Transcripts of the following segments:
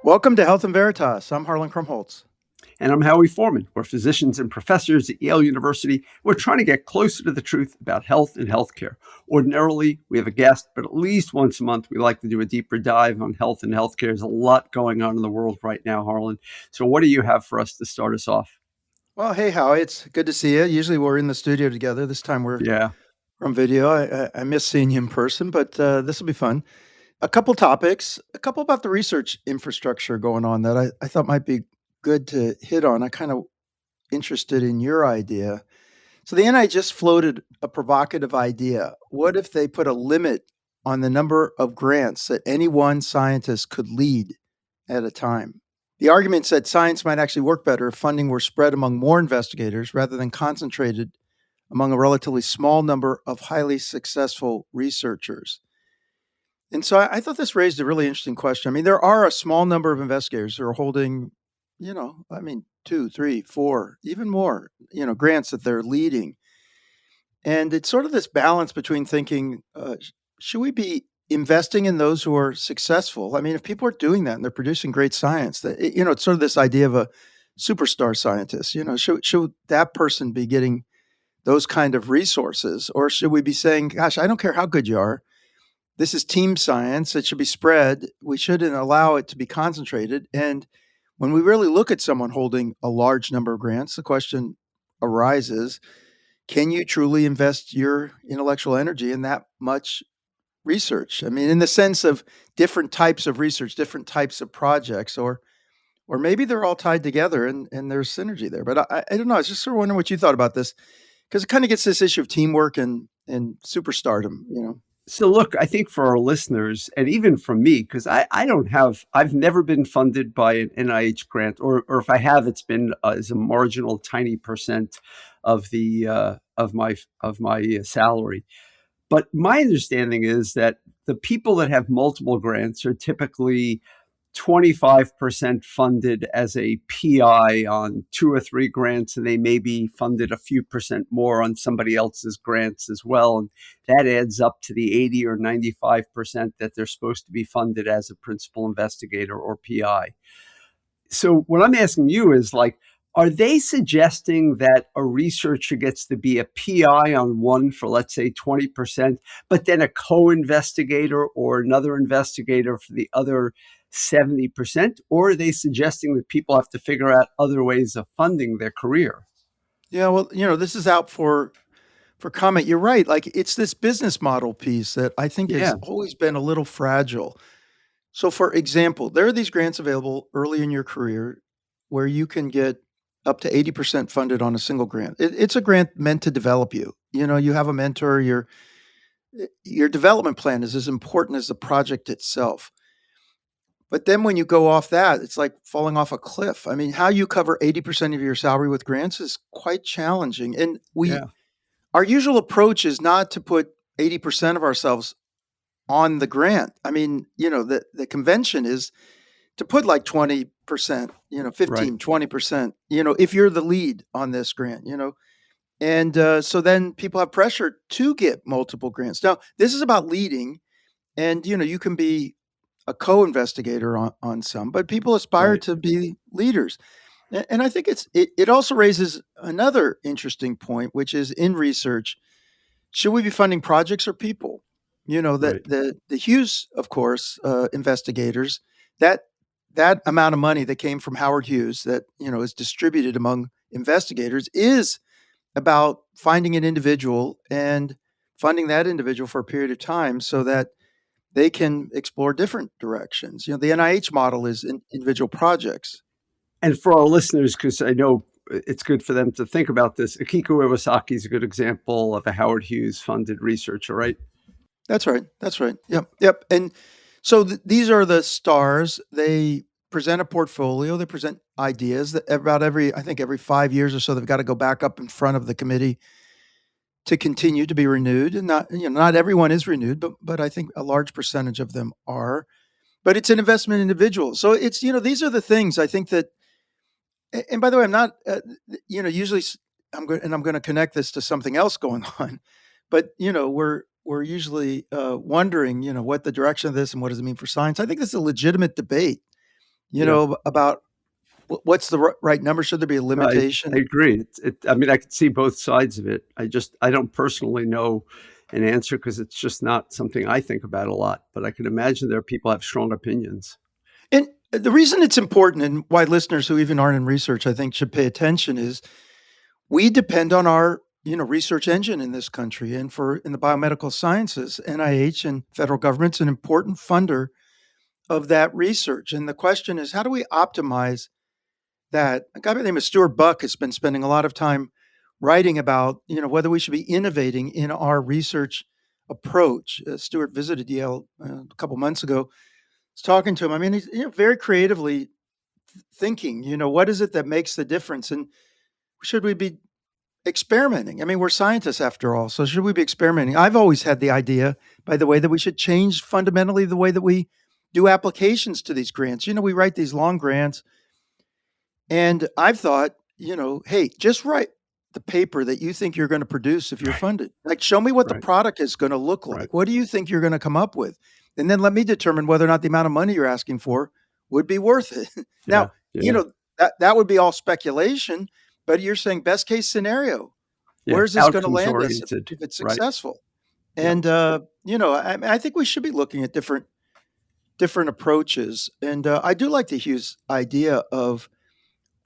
Welcome to Health and Veritas. I'm Harlan Krumholtz. And I'm Howie Foreman. We're physicians and professors at Yale University. We're trying to get closer to the truth about health and healthcare. Ordinarily, we have a guest, but at least once a month, we like to do a deeper dive on health and healthcare. There's a lot going on in the world right now, Harlan. So, what do you have for us to start us off? Well, hey, Howie, it's good to see you. Usually we're in the studio together. This time we're Yeah. from video. I miss seeing you in person, but this will be fun. A couple topics, a couple about the research infrastructure going on that I thought might be good to hit on. I kind of interested in your idea. So the NI just floated a provocative idea. What if they put a limit on the number of grants that any one scientist could lead at a time? The argument said science might actually work better if funding were spread among more investigators rather than concentrated among a relatively small number of highly successful researchers. And so I thought this raised a really interesting question. I mean, there are a small number of investigators who are holding, two, three, four, even more, grants that they're leading. And it's sort of this balance between thinking, should we be investing in those who are successful? I mean, if people are doing that and they're producing great science, it's sort of this idea of a superstar scientist. Should that person be getting those kind of resources, or should we be saying, "Gosh, I don't care how good you are. This is team science. It should be spread. We shouldn't allow it to be concentrated." And when we really look at someone holding a large number of grants, the question arises, can you truly invest your intellectual energy in that much research? I mean, in the sense of different types of research, different types of projects, or maybe they're all tied together and there's synergy there. But I don't know. I was just sort of wondering what you thought about this because it kind of gets this issue of teamwork and superstardom. So, look, I think for our listeners, and even for me, because I've never been funded by an NIH grant, or if I have, it's been as a marginal, tiny percent of the of my salary. But my understanding is that the people that have multiple grants are typically 25% funded as a PI on two or three grants, and they may be funded a few percent more on somebody else's grants as well. And that adds up to the 80 or 95% that they're supposed to be funded as a principal investigator or PI. So what I'm asking you is like, are they suggesting that a researcher gets to be a PI on one for, let's say, 20%, but then a co-investigator or another investigator for the other 70%? Or are they suggesting that people have to figure out other ways of funding their career? Yeah, well, this is out for comment. You're right. Like it's this business model piece that I think has Yeah, always been a little fragile. So, for example, there are these grants available early in your career where you can get up to 80% funded on a single grant. It's a grant meant to develop you. You have a mentor, your development plan is as important as the project itself. But then when you go off that, it's like falling off a cliff. I mean, how you cover 80% of your salary with grants is quite challenging. And yeah, our usual approach is not to put 80% of ourselves on the grant. I mean, the convention is to put like 20%, right. 15, 20%, if you're the lead on this grant. And so then people have pressure to get multiple grants. Now, this is about leading, and, you can be a co-investigator on some, but people aspire Right. to be leaders. And I think it also raises another interesting point, which is in research, should we be funding projects or people? That Right. the Hughes, of course, investigators, that that amount of money that came from Howard Hughes that is distributed among investigators is about finding an individual and funding that individual for a period of time so that they can explore different directions. The NIH model is individual projects. And for our listeners, because I know it's good for them to think about this, Akiko Iwasaki is a good example of a Howard Hughes funded researcher, right? That's right. That's right. Yep. Yep. And so these are the stars. They present a portfolio. They present ideas that about I think every 5 years or so, they've got to go back up in front of the committee to continue to be renewed. And not everyone is renewed, but I think a large percentage of them are. But it's an investment in individuals. So it's these are the things I think that. And by the way, I'm not usually I'm going to connect this to something else going on, but we're usually wondering what the direction of this and what does it mean for science. I think this is a legitimate debate. Yeah. about what's the right number? Should there be a I limitation? agree. I mean, I could see both sides of it. I don't personally know an answer because it's just not something I think about a lot. But I can imagine there are people who have strong opinions. And the reason it's important and why listeners who even aren't in research, I think, should pay attention is we depend on our research engine in this country, and for in the biomedical sciences, NIH and federal government's an important funder of that research. And the question is, how do we optimize that? A guy by the name of Stuart Buck has been spending a lot of time writing about whether we should be innovating in our research approach. Stuart visited Yale a couple months ago. I was talking to him. I mean, he's very creatively thinking. What is it that makes the difference, and should we be experimenting? I mean, we're scientists after all, so should we be experimenting? I've always had the idea, by the way, that we should change fundamentally the way that we do applications to these grants. We write these long grants, and I've thought, hey, just write the paper that you think you're going to produce if you're Right. funded. Like, show me what the Right. product is going to look Right. like. What do you think you're going to come up with? And then let me determine whether or not the amount of money you're asking for would be worth it. Yeah. Now, Yeah. that would be all speculation, but you're saying best case scenario. Yeah. Where's this going to Outcomes land us oriented. if it's Right. successful? Yeah. And I think we should be looking at different approaches. And I do like the Hughes idea of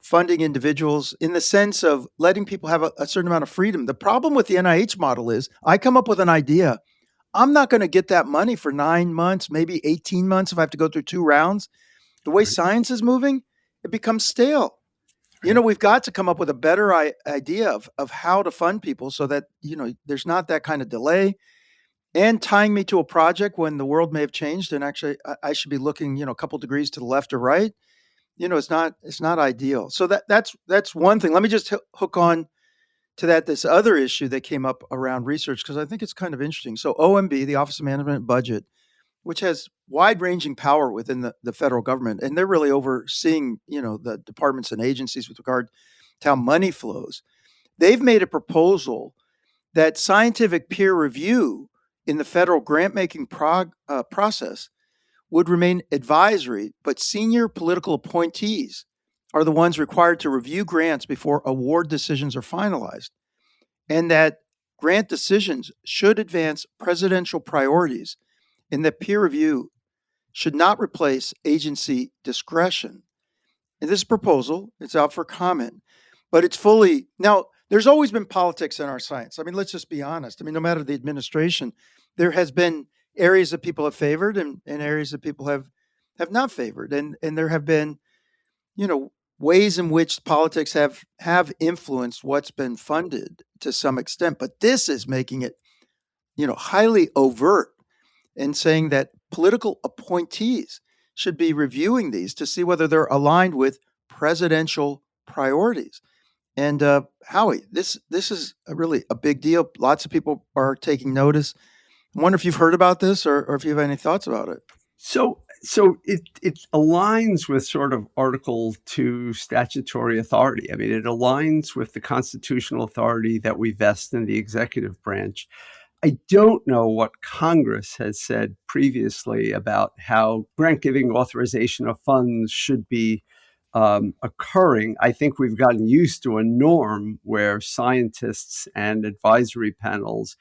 funding individuals in the sense of letting people have a certain amount of freedom. The problem with the NIH model is I come up with an idea. I'm not going to get that money for 9 months, maybe 18 months if I have to go through 2 rounds. The way Right. science is moving, it becomes stale. Right. We've got to come up with a better idea of how to fund people so that, there's not that kind of delay and tying me to a project when the world may have changed. And actually, I should be looking, a couple degrees to the left or right. It's not ideal. So that's one thing. Let me just hook on to this other issue that came up around research because I think it's kind of interesting. So OMB, the Office of Management and Budget, which has wide-ranging power within the federal government, and they're really overseeing, the departments and agencies with regard to how money flows. They've made a proposal that scientific peer review in the federal grant-making process would remain advisory, but senior political appointees are the ones required to review grants before award decisions are finalized, and that grant decisions should advance presidential priorities, and that peer review should not replace agency discretion. And this proposal, it's out for comment, but it's fully now. There's always been politics in our science. I mean, let's just be honest. I mean, no matter the administration, there has been areas that people have favored and areas that people have not favored, and there have been ways in which politics have influenced what's been funded to some extent. But this is making it highly overt and saying that political appointees should be reviewing these to see whether they're aligned with presidential priorities. And Howie, this is really a big deal. Lots of people are taking notice. I wonder if you've heard about this or if you have any thoughts about it. So it aligns with sort of Article 2 statutory authority. I mean, it aligns with the constitutional authority that we vest in the executive branch. I don't know what Congress has said previously about how grant giving authorization of funds should be occurring. I think we've gotten used to a norm where scientists and advisory panels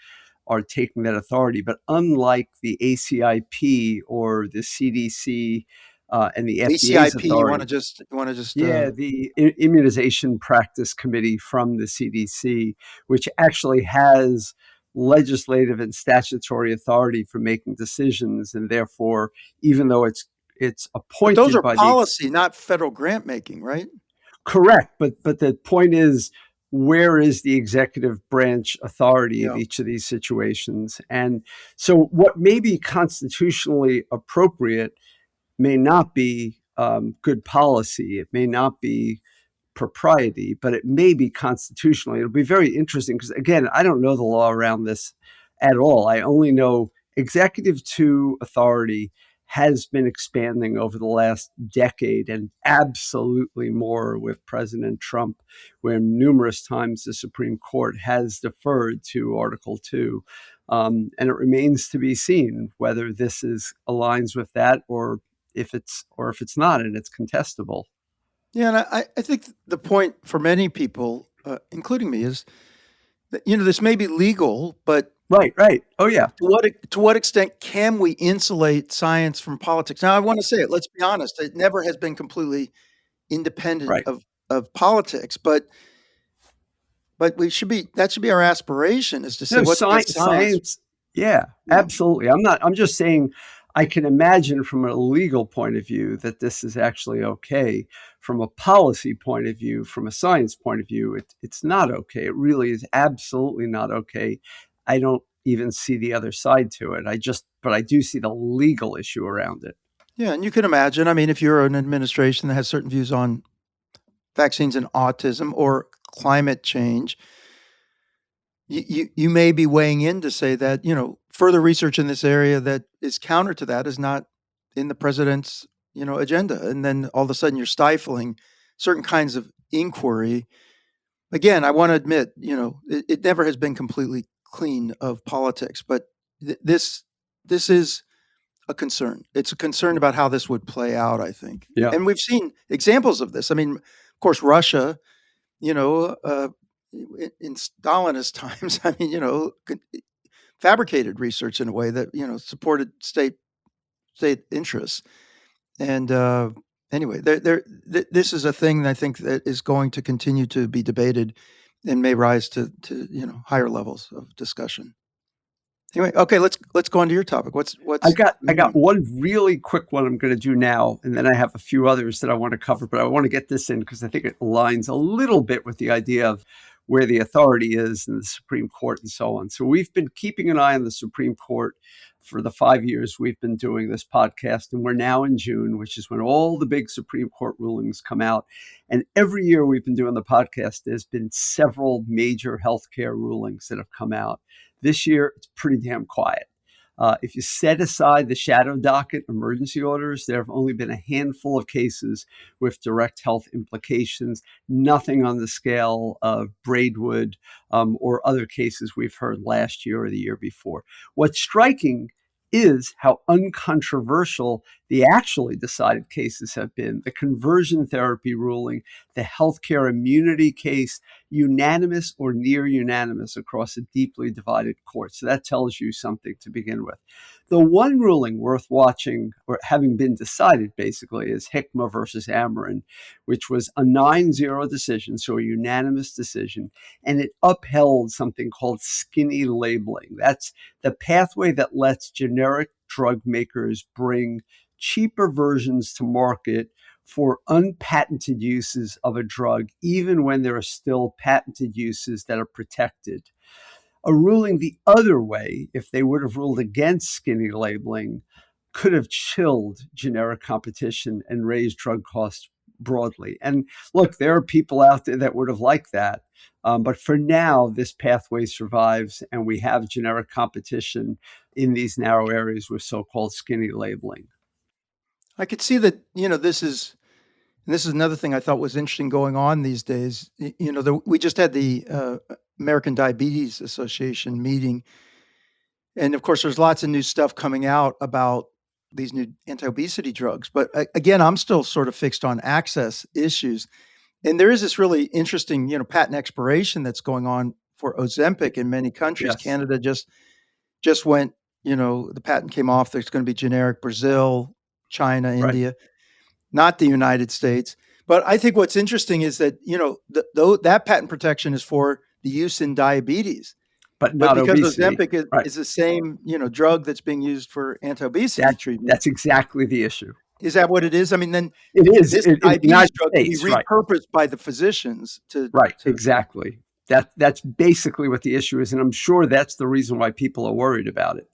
are taking that authority. But unlike the ACIP or the CDC and the FDA's ACIP, authority, you want to just yeah, the Immunization Practice Committee from the CDC, which actually has legislative and statutory authority for making decisions, and therefore, even though it's but those appointed are by the policy, not federal grant making, right? correct, but the point is, where is the executive branch authority in Yeah. each of these situations? And so, what may be constitutionally appropriate may not be good policy. It may not be propriety, but it may be constitutionally. It'll be very interesting because, again, I don't know the law around this at all. I only know executive to authority has been expanding over the last decade and absolutely more with President Trump, where numerous times the Supreme Court has deferred to Article 2. And it remains to be seen whether this is aligns with that or if it's not, and it's contestable. Yeah, and I think the point for many people, including me, is that this may be legal, but Right, right. Oh yeah, to what extent can we insulate science from politics? Now, I want to say it. Let's be honest; it never has been completely independent right. of politics, but we should be that should be our aspiration is to say No, what's best science. science. Yeah, You know, absolutely. I'm just saying. I can imagine from a legal point of view that this is actually okay. From a policy point of view, from a science point of view, it's not okay. It really is absolutely not okay. I don't even see the other side to it. But I do see the legal issue around it. yeah, and you can imagine. I mean, if you're an administration that has certain views on vaccines and autism or climate change, you may be weighing in to say that further research in this area that is counter to that is not in the president's agenda, and then all of a sudden you're stifling certain kinds of inquiry. Again, I want to admit, it never has been completely clean of politics, but this is a concern. It's a concern about how this would play out, I think, Yeah. and we've seen examples of this. I mean, of course, Russia, you know, uh, in Stalinist times, I mean, fabricated research in a way that supported state interests. And anyway, this is a thing that I think that is going to continue to be debated and may rise to higher levels of discussion. Anyway, okay, let's go on to your topic. What's I going got on? one really quick one I'm going to do now, and then I have a few others that I want to cover. But I want to get this in because I think it aligns a little bit with the idea of where the authority is in the Supreme Court and so on. So we've been keeping an eye on the Supreme Court for the 5 years we've been doing this podcast, and we're now in June, which is when all the big Supreme Court rulings come out. And every year we've been doing the podcast, there's been several major healthcare rulings that have come out. This year, it's pretty damn quiet. If you set aside the shadow docket emergency orders, there have only been a handful of cases with direct health implications, nothing on the scale of Braidwood or other cases we've heard last year or the year before. What's striking is how uncontroversial the actually decided cases have been. The conversion therapy ruling, the healthcare immunity case, unanimous or near unanimous across a deeply divided court. So that tells you something to begin with. The one ruling worth watching, or having been decided basically, is Hickma versus Ameren, which was a 9-0 decision, so a unanimous decision, and it upheld something called skinny labeling. That's the pathway that lets generic drug makers bring cheaper versions to market for unpatented uses of a drug, even when there are still patented uses that are protected. A ruling the other way, if they would have ruled against skinny labeling, could have chilled generic competition and raised drug costs broadly. And look, there are people out there that would have liked that. But for now, this pathway survives, and we have generic competition in these narrow areas with so called skinny labeling. I could see that this is another thing I thought was interesting going on these days. We just had the American Diabetes Association meeting, and of course, there's lots of new stuff coming out about these new anti-obesity drugs. But again, I'm still sort of fixed on access issues. And there is this really interesting, patent expiration that's going on for Ozempic in many countries. Yes, Canada just went, the patent came off. There's going to be generic Brazil, China, right. India, not the United States. But I think what's interesting is that, that patent protection is for the use in diabetes. But But not because obesity. Ozempic Right. is the same, drug that's being used for anti-obesity That treatment, that's exactly the issue. is that what it is? I mean, then It is this in the diabetes United drug can be States, right? repurposed by the physicians Right, to exactly. That's basically what the issue is, and I'm sure that's the reason why people are worried about it.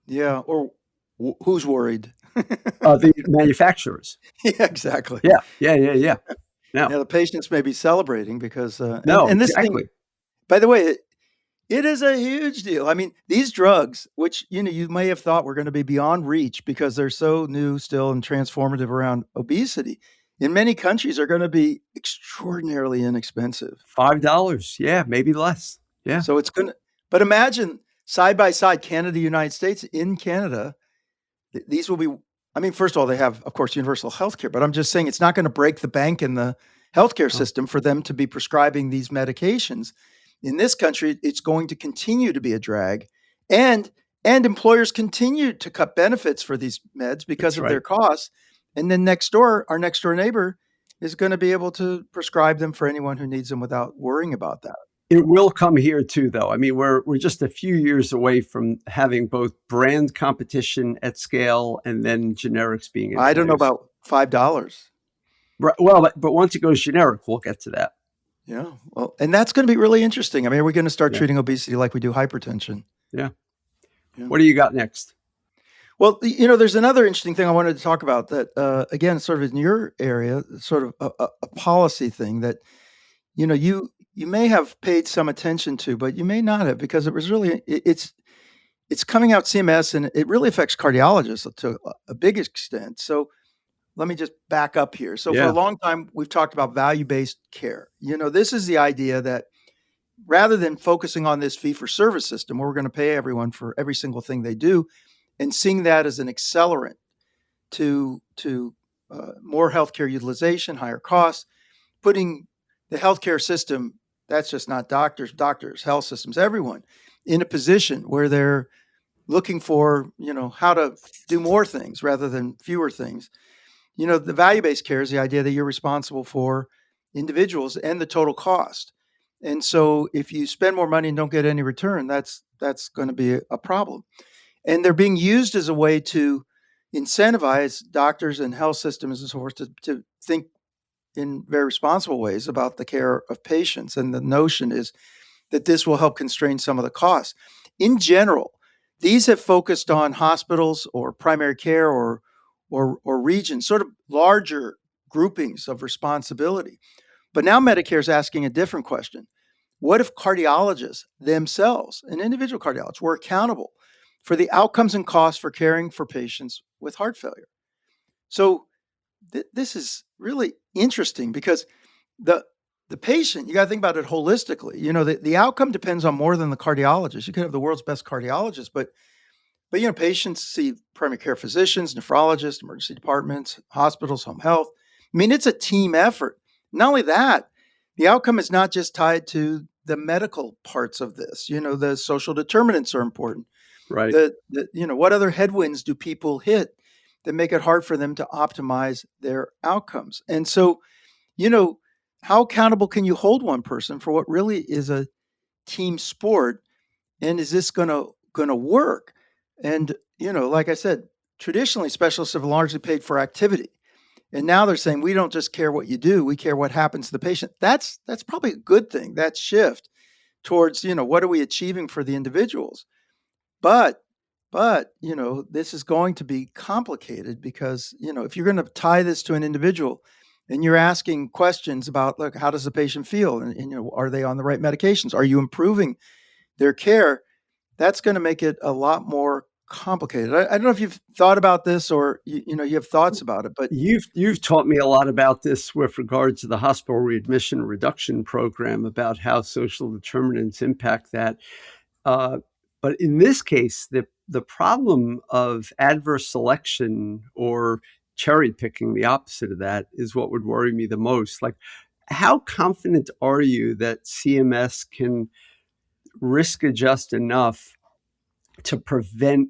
yeah, or who's worried? The manufacturers. Yeah, exactly. Yeah, yeah, yeah, yeah. No, Yeah, the patients may be celebrating because, no, and this thing, exactly. by the way, it is a huge deal. I mean, these drugs, which you may have thought were going to be beyond reach because they're so new still and transformative around obesity, in many countries are going to be extraordinarily inexpensive. $5, yeah, maybe less. Yeah, So it's going to, but imagine side by side, Canada, United States. In Canada, these will be I mean, first of all, they have, of course, universal health care, but I'm just saying it's not going to break the bank in the healthcare Oh, system for them to be prescribing these medications. In this country, it's going to continue to be a drag, and employers continue to cut benefits for these meds because that's of their right. costs. And then next door, our next door neighbor is going to be able to prescribe them for anyone who needs them without worrying about that. It will come here too, though. I mean, we're just a few years away from having both brand competition at scale and then generics being I don't know introduced. about $5. Right. Well, but once it goes generic, we'll get to that. Yeah. Well, and that's going to be really interesting. I mean, are we going to start Yeah. treating obesity like we do hypertension? Yeah. Yeah. What do you got next? Well, there's another interesting thing I wanted to talk about that, again, sort of in your area, sort of a policy thing that, you may have paid some attention to, but you may not have because it was really, it's coming out CMS and it really affects cardiologists to a big extent. So let me just back up here. So for a Yeah. long time, we've talked about value-based care. This is the idea that rather than focusing on this fee-for-service system where we're going to pay everyone for every single thing they do and seeing that as an accelerant to more healthcare utilization, higher costs, putting the healthcare system, that's just not doctors, health systems, everyone, in a position where they're looking for, how to do more things rather than fewer things. The value-based care is the idea that you're responsible for individuals and the total cost. And so if you spend more money and don't get any return, that's going to be a problem. And they're being used as a way to incentivize doctors and health systems and so forth to think in very responsible ways about the care of patients. And the notion is that this will help constrain some of the costs. In general, these have focused on hospitals or primary care or regions, sort of larger groupings of responsibility. But now Medicare is asking a different question. What if cardiologists themselves, an individual cardiologist, were accountable for the outcomes and costs for caring for patients with heart failure? So this is really interesting because the the patient, you got to think about it holistically. The outcome depends on more than the cardiologist. You could have the world's best cardiologist, but patients see primary care physicians, nephrologists, emergency departments, hospitals, home health. I mean, it's a team effort. Not only that, the outcome is not just tied to the medical parts of this. The social determinants are important. Right. What other headwinds do people hit that make it hard for them to optimize their outcomes? And so, you know, how accountable can you hold one person for what really is a team sport? And is this gonna work? And like I said, traditionally specialists have largely paid for activity. And now they're saying we don't just care what you do, we care what happens to the patient. That's probably a good thing, that shift towards, what are we achieving for the individuals? But this is going to be complicated because, if you're going to tie this to an individual and you're asking questions about, look, how does the patient feel? And are they on the right medications? Are you improving their care? That's going to make it a lot more complicated. I don't know if you've thought about this or you have thoughts about it, but You've taught me a lot about this with regard to the hospital readmission reduction program, about how social determinants impact that. Uh, but in this case, the problem of adverse selection or cherry picking, the opposite of that, is what would worry me the most. Like, how confident are you that CMS can risk adjust enough to prevent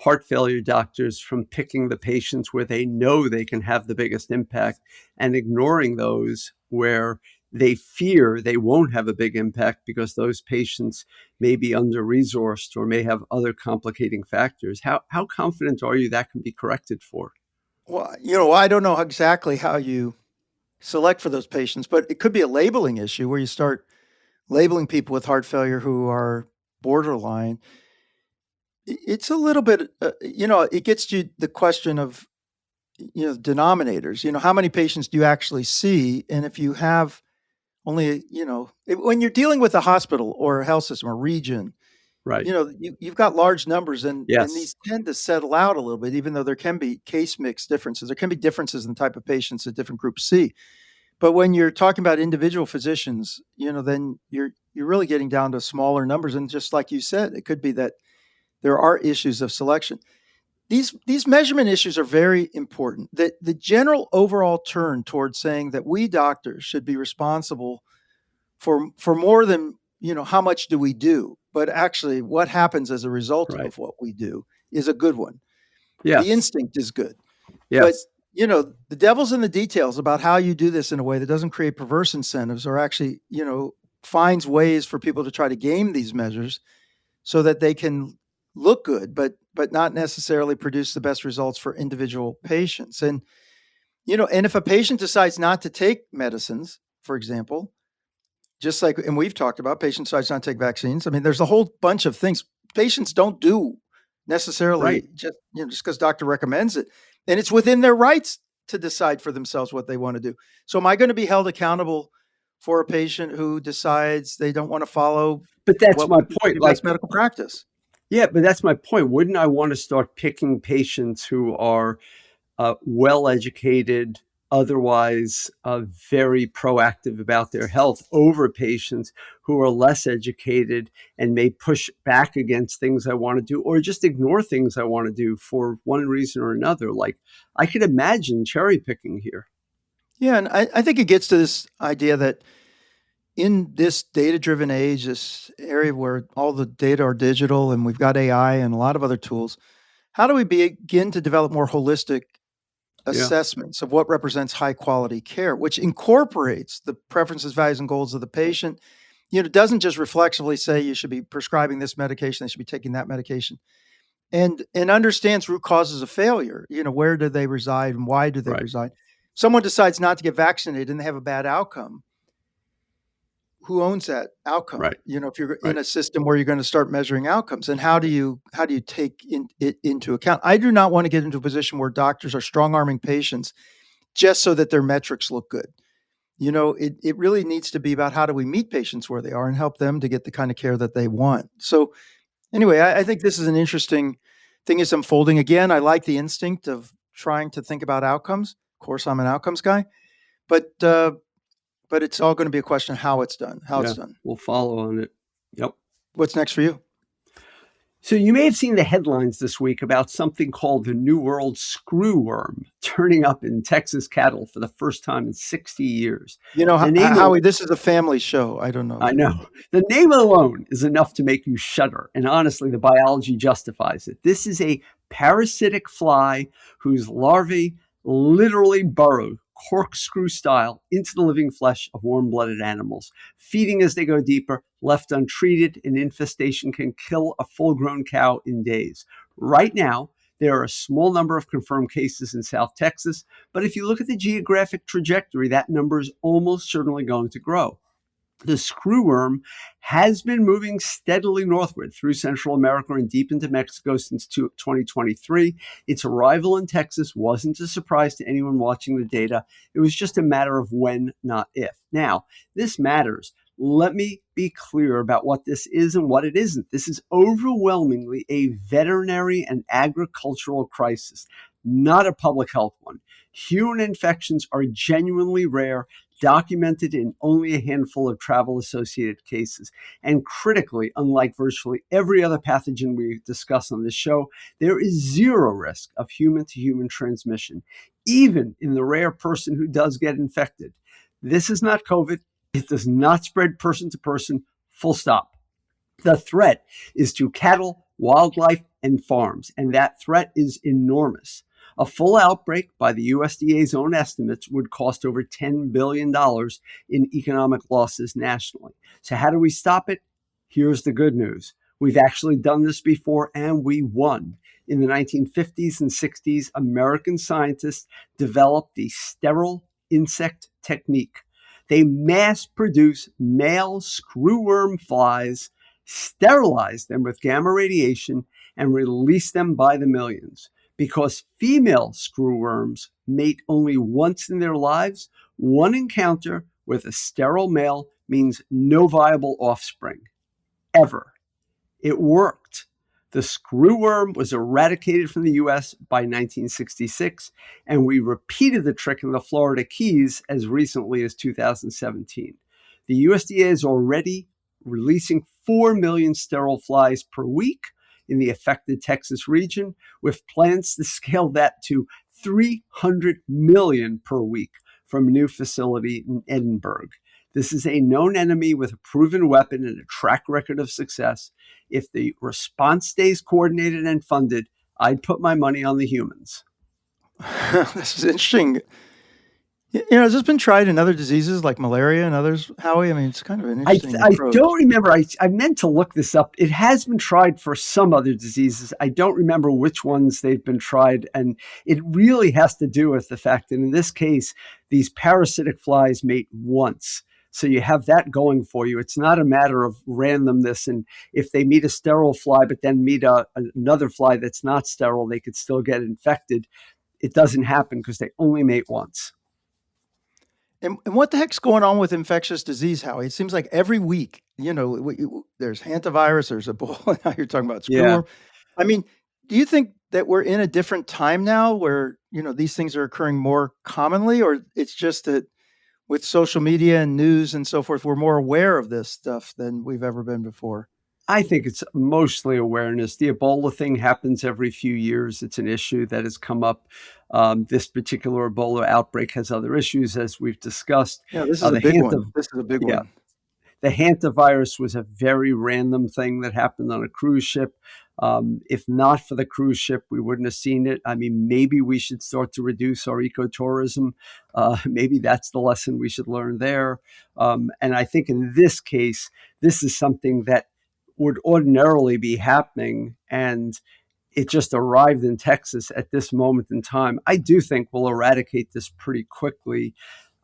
heart failure doctors from picking the patients where they know they can have the biggest impact and ignoring those where they fear they won't have a big impact because those patients may be under resourced or may have other complicating factors? How confident are you that can be corrected for? well, I don't know exactly how you select for those patients, but it could be a labeling issue where you start labeling people with heart failure who are borderline. It's a little bit, it gets to the question of, denominators. How many patients do you actually see? And if you have only, when you're dealing with a hospital or a health system or region, Right. you've got large numbers and Yes. these tend to settle out a little bit, even though there can be case mix differences. There can be differences in the type of patients that different groups see. But when you're talking about individual physicians, then you're really getting down to smaller numbers. And just like you said, it could be that there are issues of selection. these measurement issues are very important. The general overall turn towards saying that we doctors should be responsible for more than, how much do we do, but actually what happens as a result Right. of what we do is a good one. The Yes. instinct is good. But, Yes. the devil's in the details about how you do this in a way that doesn't create perverse incentives or actually, finds ways for people to try to game these measures so that they can look good, but not necessarily produce the best results for individual patients. And if a patient decides not to take medicines, for example, just like, and we've talked about patients decide not to take vaccines. I mean, there's a whole bunch of things patients don't do Right. necessarily just because doctor recommends it, and it's within their rights to decide for themselves what they want to do. So, am I going to be held accountable for a patient who decides they don't want to follow But that's what my would be point. best Like, medical practice? yeah, but that's my point. Wouldn't I want to start picking patients who are well educated, otherwise very proactive about their health over patients who are less educated and may push back against things I want to do or just ignore things I want to do for one reason or another? Like, I could imagine cherry picking here. Yeah, and I think it gets to this idea that in this data driven age, this area where all the data are digital and we've got AI and a lot of other tools, how do we begin to develop more holistic Yeah, assessments of what represents high quality care, which incorporates the preferences, values, and goals of the patient? It doesn't just reflexively say you should be prescribing this medication, they should be taking that medication, and understands root causes of failure. Where do they reside and why do they right, reside? Someone decides not to get vaccinated and they have a bad outcome. Who owns that outcome? right, If you're in right. a system where you're going to start measuring outcomes, and how do you take it into account? I do not want to get into a position where doctors are strong arming patients just so that their metrics look good. It really needs to be about how do we meet patients where they are and help them to get the kind of care that they want. So anyway, I think this is an interesting thing is unfolding. Again, I like the instinct of trying to think about outcomes. Of course, I'm an outcomes guy, but it's all going to be a question of how it's done. How it's Yeah, done. we'll follow on it. Yep. What's next for you? So you may have seen the headlines this week about something called the New World Screwworm turning up in Texas cattle for the first time in 60 years. The name Howie, this is a family show. I don't know if I you. know. The name alone is enough to make you shudder. And honestly, the biology justifies it. This is a parasitic fly whose larvae literally burrow corkscrew style into the living flesh of warm blooded animals, feeding as they go deeper. Left untreated, an infestation can kill a full grown cow in days. Right now, there are a small number of confirmed cases in South Texas, but if you look at the geographic trajectory, that number is almost certainly going to grow. The screwworm has been moving steadily northward through Central America and deep into Mexico since 2023. Its arrival in Texas wasn't a surprise to anyone watching the data. It was just a matter of when, not if. Now, this matters. Let me be clear about what this is and what it isn't. This is overwhelmingly a veterinary and agricultural crisis, not a public health one. Human infections are genuinely rare, documented in only a handful of travel associated cases. And critically, unlike virtually every other pathogen we discuss on this show, there is zero risk of human to human transmission, even in the rare person who does get infected. This is not COVID. It does not spread person to person, full stop. The threat is to cattle, wildlife, and farms, and that threat is enormous. A full outbreak, by the USDA's own estimates, would cost over $10 billion in economic losses nationally. So, how do we stop it? Here's the good news. We've actually done this before and we won. In the 1950s and 60s, American scientists developed the sterile insect technique. They mass produce male screwworm flies, sterilize them with gamma radiation, and release them by the millions. Because female screwworms mate only once in their lives, one encounter with a sterile male means no viable offspring, ever. It worked. The screwworm was eradicated from the US by 1966, and we repeated the trick in the Florida Keys as recently as 2017. The USDA is already releasing 4 million sterile flies per week. in the affected Texas region, with plans to scale that to 300 million per week from a new facility in Edinburgh. This is a known enemy with a proven weapon and a track record of success. If the response stays coordinated and funded, I'd put my money on the humans. This is interesting. Has this been tried in other diseases like malaria and others, Howie? I mean, it's kind of an interesting I approach. don't remember. I meant to look this up. It has been tried for some other diseases. I don't remember which ones they've been tried. And it really has to do with the fact that in this case, these parasitic flies mate once. So you have that going for you. It's not a matter of randomness. And if they meet a sterile fly, but then meet another fly that's not sterile, they could still get infected. It doesn't happen because they only mate once. And what the heck's going on with infectious disease, Howie? It seems like every week, there's hantavirus, there's Ebola. Now you're talking about Yeah. screwworm. I mean, do you think that we're in a different time now where, these things are occurring more commonly, or it's just that with social media and news and so forth, we're more aware of this stuff than we've ever been before? I think it's mostly awareness. The Ebola thing happens every few years. It's an issue that has come up. This particular Ebola outbreak has other issues, as we've discussed. Yeah, this is a The big Hanta, one. This is a big yeah, one. the hantavirus was a very random thing that happened on a cruise ship. If not for the cruise ship, we wouldn't have seen it. I mean, maybe we should start to reduce our ecotourism. Maybe that's the lesson we should learn there. And I think in this case, this is something that would ordinarily be happening, and it just arrived in Texas at this moment in time. I do think we'll eradicate this pretty quickly.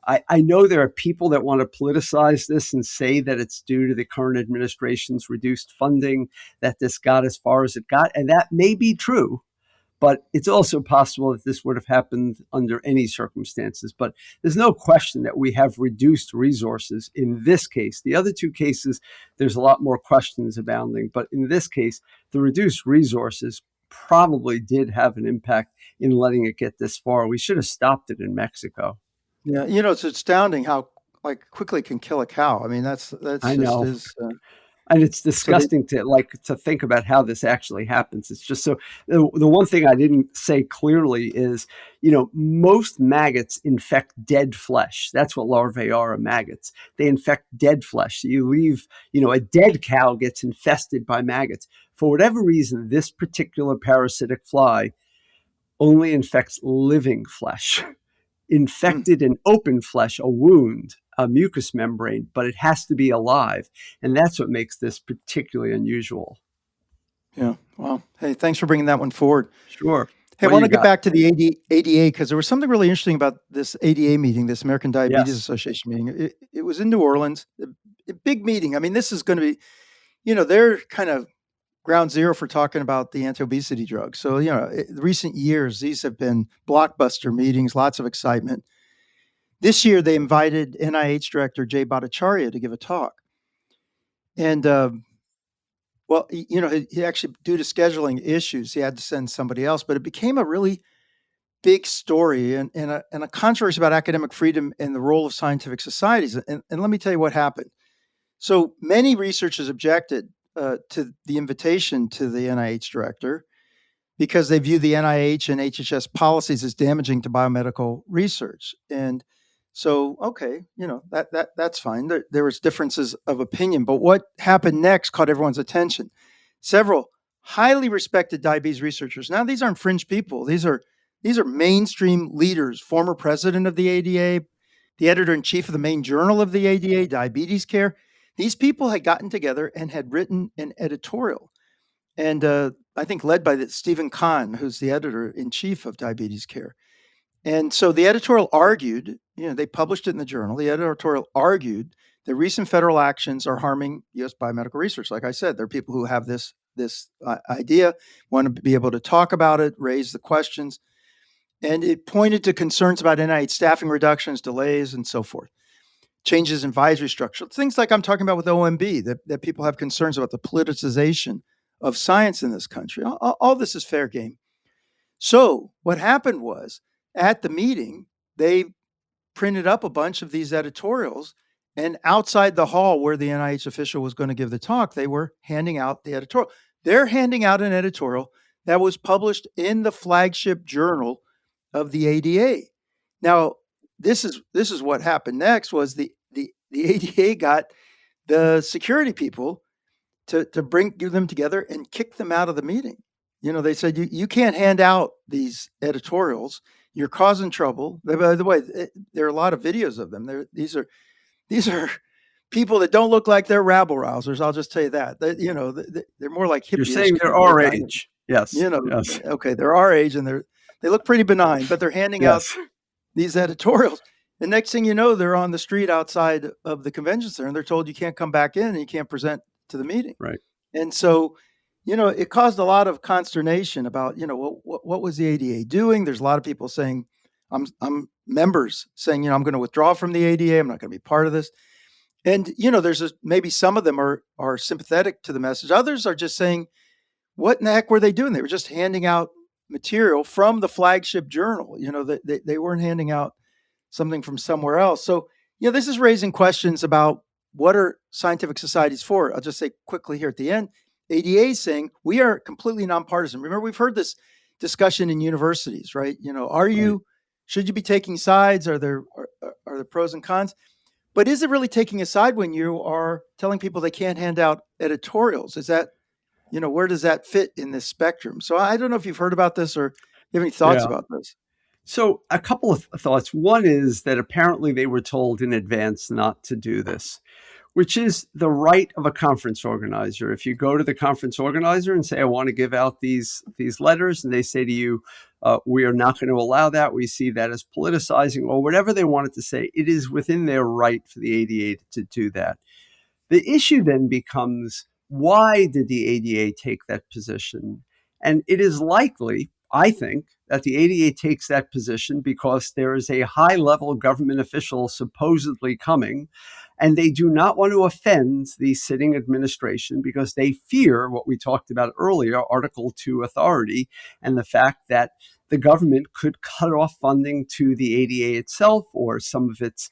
I know there are people that want to politicize this and say that it's due to the current administration's reduced funding that this got as far as it got, and that may be true. But it's also possible that this would have happened under any circumstances. But there's no question that we have reduced resources in this case. The other two cases, there's a lot more questions abounding. But in this case, the reduced resources probably did have an impact in letting it get this far. We should have stopped it in Mexico. Yeah, it's astounding how quickly it can kill a cow. I mean, that's I just know. is. And it's So they, disgusting to think about how this actually happens. It's just so the one thing I didn't say clearly is, most maggots infect dead flesh. That's what larvae are, maggots. They infect dead flesh. So you leave, a dead cow gets infested by maggots. For whatever reason, this particular parasitic fly only infects living flesh. Infected and open flesh, a wound, a mucous membrane, but it has to be alive. And that's what makes this particularly unusual. yeah. Well, hey, thanks for bringing that one forward. Sure. Hey, I What do want you to get got? back to the ADA because there was something really interesting about this ADA meeting, this American Diabetes Yes. Association meeting. It was in New Orleans, a big meeting. I mean, this is going to be, they're kind of ground zero for talking about the anti-obesity drugs. So, recent years, these have been blockbuster meetings, lots of excitement. This year, they invited NIH Director Jay Bhattacharya to give a talk. And, well, he actually, due to scheduling issues, he had to send somebody else, but it became a really big story and a controversy about academic freedom and the role of scientific societies. And let me tell you what happened. So many researchers objected to the invitation to the NIH director because they view the NIH and HHS policies as damaging to biomedical research. And so, okay, that's fine. There was differences of opinion, but what happened next caught everyone's attention. Several highly respected diabetes researchers. Now, these aren't fringe people. These are mainstream leaders. Former president of the ADA, the editor in chief of the main journal of the ADA, Diabetes Care. These people had gotten together and had written an editorial, and I think led by Stephen Kahn, who's the editor in chief of Diabetes Care. And so the editorial argued, they published it in the journal. The editorial argued that recent federal actions are harming U.S. biomedical research. Like I said, there are people who have this idea, want to be able to talk about it, raise the questions. And it pointed to concerns about NIH staffing reductions, delays, and so forth. Changes in advisory structure, things like I'm talking about with OMB, that people have concerns about the politicization of science in this country. All this is fair game. So what happened was, at the meeting, they printed up a bunch of these editorials, and outside the hall where the NIH official was going to give the talk, they were handing out the editorial. They're handing out an editorial that was published in the flagship journal of the ADA. Now, this is what happened next was the ADA got the security people to bring them together and kick them out of the meeting. They said you can't hand out these editorials. You're causing trouble. By the way, there are a lot of videos of them. These are people that don't look like they're rabble rousers. I'll just tell you that. They're more like You're hippie-ish saying they're kind of look. our age. Yes. You know, Yes. okay, they're our age and they look pretty benign, but they're handing out Yes. these editorials. The next thing you know, they're on the street outside of the convention center and they're told you can't come back in and you can't present to the meeting. Right. And so, it caused a lot of consternation about, what was the ADA doing? There's a lot of people saying, I'm members saying, I'm going to withdraw from the ADA. I'm not going to be part of this. And, maybe some of them are sympathetic to the message. Others are just saying, what in the heck were they doing? They were just handing out material from the flagship journal. They weren't handing out something from somewhere else. So, this is raising questions about what are scientific societies for? I'll just say quickly here at the end, ADA is saying we are completely nonpartisan. Remember, we've heard this discussion in universities, right? Should you be taking sides? Are there pros and cons? But is it really taking a side when you are telling people they can't hand out editorials? Is that, where does that fit in this spectrum? So I don't know if you've heard about this or you have any thoughts Yeah. about this. So a couple of thoughts. One is that apparently they were told in advance not to do this, which is the right of a conference organizer. If you go to the conference organizer and say, I want to give out these letters, and they say to you, we are not going to allow that. We see that as politicizing or whatever they wanted to say. It is within their right for the ADA to do that. The issue then becomes, why did the ADA take that position? And it is likely, I think, that the ADA takes that position because there is a high-level government official supposedly coming, and they do not want to offend the sitting administration because they fear what we talked about earlier, Article 2 authority, and the fact that the government could cut off funding to the ADA itself or some of its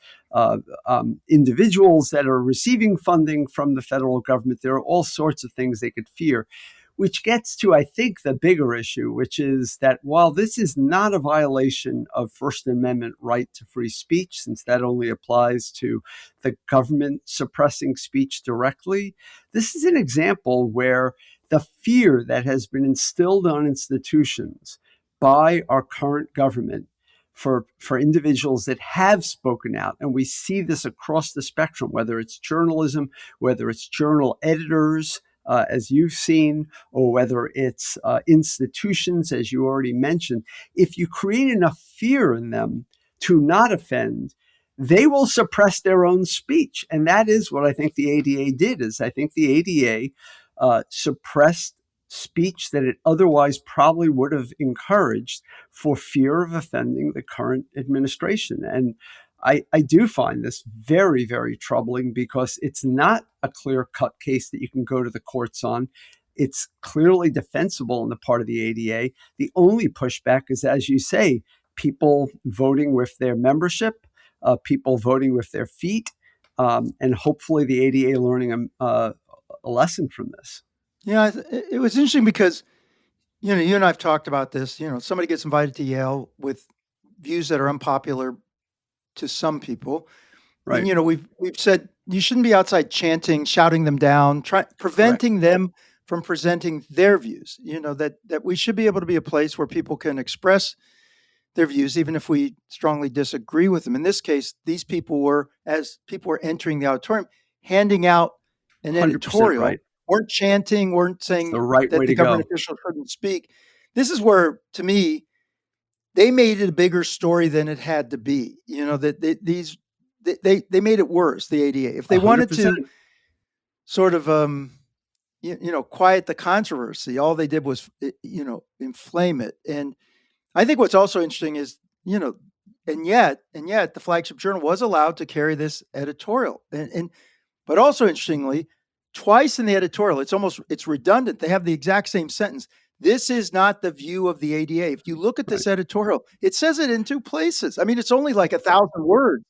individuals that are receiving funding from the federal government. There are all sorts of things they could fear, which gets to, I think, the bigger issue, which is that while this is not a violation of First Amendment right to free speech, since that only applies to the government suppressing speech directly, this is an example where the fear that has been instilled on institutions by our current government for individuals that have spoken out, and we see this across the spectrum, whether it's journalism, whether it's journal editors, as you've seen, or whether it's institutions, as you already mentioned, if you create enough fear in them to not offend, they will suppress their own speech. And that is what I think the ADA did, is I think the ADA suppressed speech that it otherwise probably would have encouraged for fear of offending the current administration. And I do find this very, very troubling because it's not a clear-cut case that you can go to the courts on. It's clearly defensible on the part of the ADA. The only pushback is, as you say, people voting with their membership, people voting with their feet, and hopefully the ADA learning a lesson from this. Yeah, it was interesting because, you and I've talked about this. Somebody gets invited to Yale with views that are unpopular to some people. Right. And, we've said you shouldn't be outside chanting, shouting them down, preventing them from presenting their views. That we should be able to be a place where people can express their views, even if we strongly disagree with them. In this case, these people were, as people were entering the auditorium, handing out an 100% editorial, right. weren't chanting, weren't saying The right that way the to government go. official shouldn't speak. This is where, to me, they made it a bigger story than it had to be. That they made it worse. The ADA, if they wanted 100%. to sort of quiet the controversy, all they did was inflame it. And I think what's also interesting is and yet the flagship journal was allowed to carry this editorial, but also interestingly, twice in the editorial, it's redundant. They have the exact same sentence. This is not the view of the ADA. If you look at this editorial, it says it in two places. I mean, it's only like 1,000 words.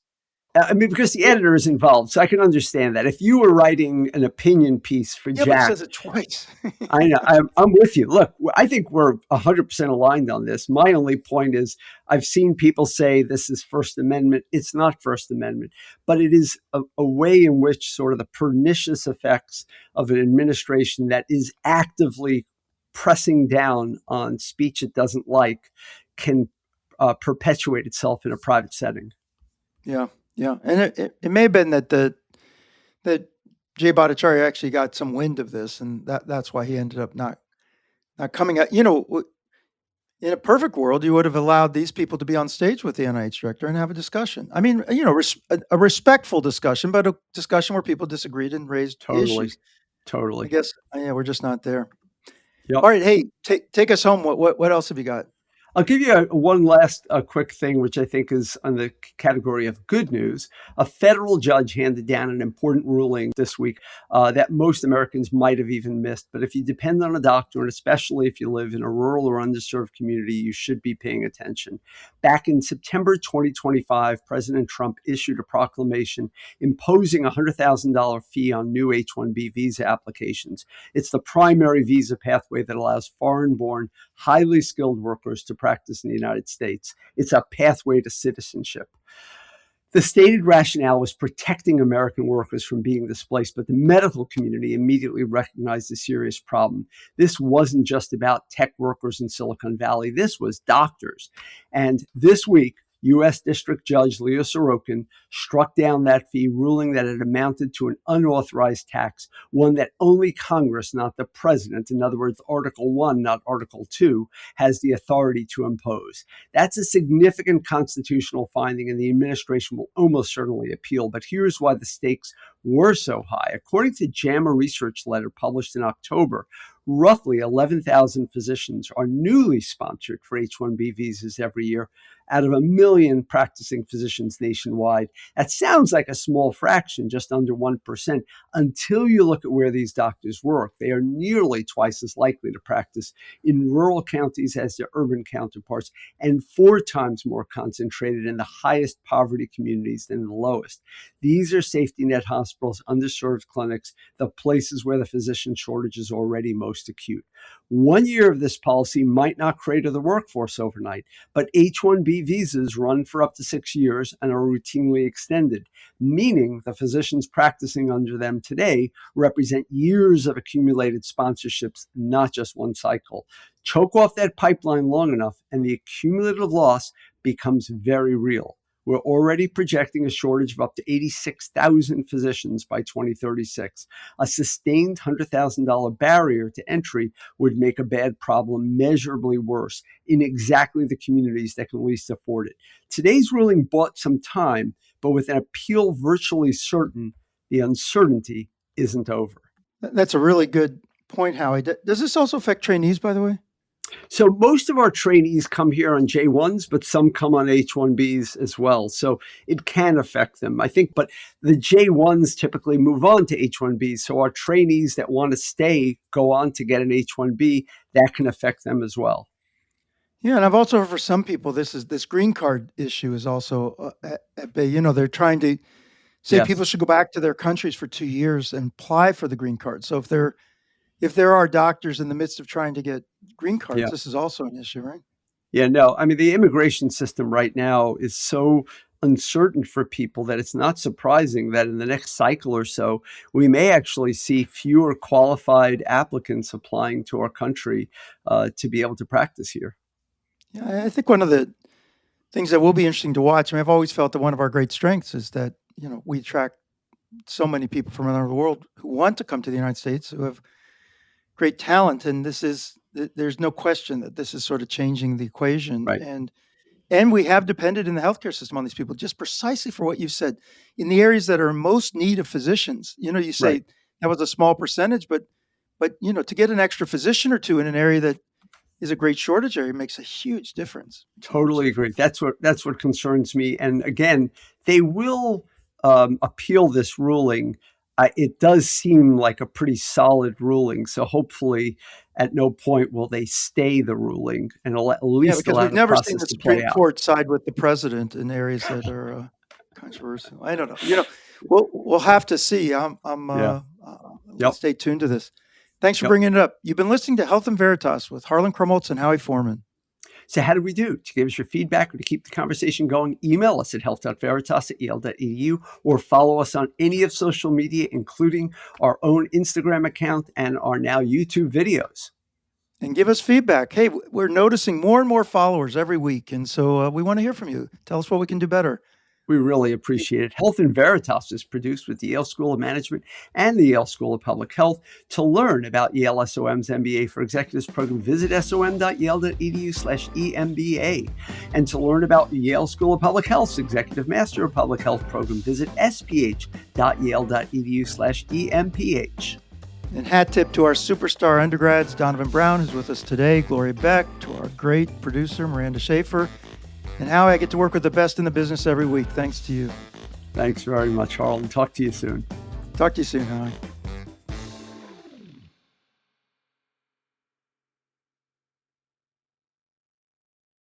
I mean, because the editor is involved, so I can understand that. If you were writing an opinion piece for Yeah, but he Jack, says it twice. I know. I'm with you. Look, I think we're 100% aligned on this. My only point is I've seen people say this is First Amendment. It's not First Amendment, but it is a way in which sort of the pernicious effects of an administration that is actively pressing down on speech it doesn't like can perpetuate itself in a private setting. Yeah, yeah, and it may have been that Jay Bhattacharya actually got some wind of this, and that's why he ended up not coming out. In a perfect world, you would have allowed these people to be on stage with the NIH director and have a discussion. I mean, a respectful discussion, but a discussion where people disagreed and raised Totally. issues. I Totally. guess, yeah, we're just not there. Yep. All right, hey, take us home. What else have you got? I'll give you one last quick thing, which I think is on the category of good news. A federal judge handed down an important ruling this week that most Americans might have even missed. But if you depend on a doctor, and especially if you live in a rural or underserved community, you should be paying attention. Back in September 2025, President Trump issued a proclamation imposing a $100,000 fee on new H-1B visa applications. It's the primary visa pathway that allows foreign-born, highly skilled workers to practice in the United States. It's a pathway to citizenship. The stated rationale was protecting American workers from being displaced, but the medical community immediately recognized the serious problem. This wasn't just about tech workers in Silicon Valley, this was doctors. And this week, U.S. District Judge Leo Sorokin struck down that fee, ruling that it amounted to an unauthorized tax, one that only Congress, not the president, in other words, Article 1, not Article 2, has the authority to impose. That's a significant constitutional finding, and the administration will almost certainly appeal. But here's why the stakes were so high. According to JAMA research letter published in October, roughly 11,000 physicians are newly sponsored for H-1B visas every year out of 1 million practicing physicians nationwide. That sounds like a small fraction, just under 1%, until you look at where these doctors work. They are nearly twice as likely to practice in rural counties as their urban counterparts, and 4 times more concentrated in the highest poverty communities than the lowest. These are safety net hospitals, underserved clinics, the places where the physician shortage is already most acute. 1 year of this policy might not crater the workforce overnight, but H-1B visas run for up to 6 years and are routinely extended, meaning the physicians practicing under them today represent years of accumulated sponsorships, not just one cycle. Choke off that pipeline long enough, and the cumulative loss becomes very real. We're already projecting a shortage of up to 86,000 physicians by 2036. A sustained $100,000 barrier to entry would make a bad problem measurably worse in exactly the communities that can least afford it. Today's ruling bought some time, but with an appeal virtually certain, the uncertainty isn't over. That's a really good point, Howie. Does this also affect trainees, by the way? So most of our trainees come here on J1s, but some come on H1Bs as well. So it can affect them, I think. But the J1s typically move on to H1Bs. So our trainees that want to stay go on to get an H1B. That can affect them as well. Yeah, and I've also heard for some people this green card issue is also at bay. They're trying to say people Yes. should go back to their countries for 2 years and apply for the green card. So if there are doctors in the midst of trying to get green cards, Yeah. this is also an issue, right? Yeah. No, I mean, the immigration system right now is so uncertain for people that it's not surprising that in the next cycle or so, we may actually see fewer qualified applicants applying to our country to be able to practice here. Yeah, I think one of the things that will be interesting to watch. I mean, I've always felt that one of our great strengths is that we attract so many people from around the world who want to come to the United States, who have great talent, and there's no question that this is sort of changing the equation, Right. and we have depended in the healthcare system on these people just precisely for what you said in the areas that are in most need of physicians. You Right. say that was a small percentage, but to get an extra physician or two in an area that is a great shortage area makes a huge difference. Makes a huge Totally agree. difference. That's what concerns me. And again, they will appeal this ruling. It does seem like a pretty solid ruling. So hopefully, at no point will they stay the ruling and at Yeah, least because allow we've the never seen process the to play Supreme out. Court side with the president in areas that are Controversial. I don't know. We'll have to see. I'm Yeah. We'll Yep. stay tuned to this. Thanks for Yep. bringing it up. You've been listening to Health and Veritas with Harlan Krumholtz and Howie Foreman. So how did we do? To give us your feedback or to keep the conversation going, email us at health.veritas@yale.edu or follow us on any of social media, including our own Instagram account and our now YouTube videos. And give us feedback. Hey, we're noticing more and more followers every week, and so we want to hear from you. Tell us what we can do better. We really appreciate it. Health in Veritas is produced with the Yale School of Management and the Yale School of Public Health. To learn about Yale SOM's MBA for Executives program, visit som.yale.edu/EMBA. And to learn about Yale School of Public Health's Executive Master of Public Health program, visit sph.yale.edu/EMPH. And hat tip to our superstar undergrads, Donovan Brown, who's with us today, Gloria Beck, to our great producer, Miranda Schaefer, and how I get to work with the best in the business every week. Thanks to you. Thanks very much, Harlan. Talk to you soon. Talk to you soon, Howie.